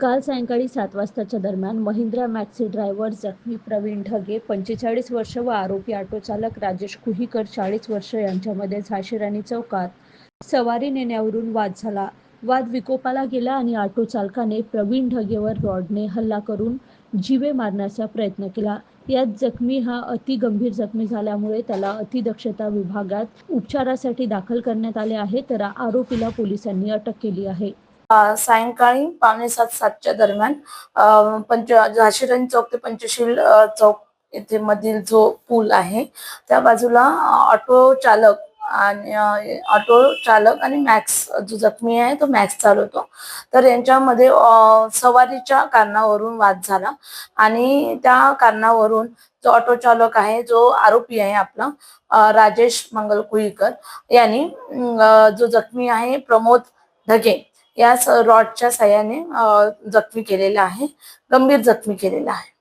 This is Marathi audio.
काल सायंकाळी 7 वाजताच्या दरम्यान महिंद्रा मॅक्सी ड्रायव्हर जखमी प्रवीण ढगे 45 वर्ष व आरोपी ऑटो चालक राजेश कुहीकर 40 वर्ष यांच्यामध्ये झाशीराणी चौकात सवारी नेण्यावरून वाद झाला. वाद विकोपाला गेला आणि ऑटो चालकाने प्रवीण ढगेवर रॉडने हल्ला करून जीवे मारण्याचा प्रयत्न केला. यात जखमी हा अतिगंभीर जखमी झाल्यामुळे त्याला अतिदक्षता विभागात उपचारासाठी दाखल करण्यात आले आहे, तर आरोपीला पोलिसांनी अटक केली आहे. सायंकाळी 5:45-7च्या दरम्यान झाशीराणी चौक ते पंचशील चौक येथे मधील जो पूल आहे त्या बाजूला ऑटो चालक आणि मॅक्स जो जखमी आहे तो मॅक्स चालवतो, तर यांच्यामध्ये सवारीच्या कारणावरून वाद झाला आणि त्या कारणावरून जो ऑटो चालक आहे, जो आरोपी आहे आपला राजेश मंगल कुहीकर यांनी जो जखमी आहे प्रमोद ढगे या रॉडच्या साह्याने जखमी केलेला आहे, गंभीर जखमी केलेला आहे.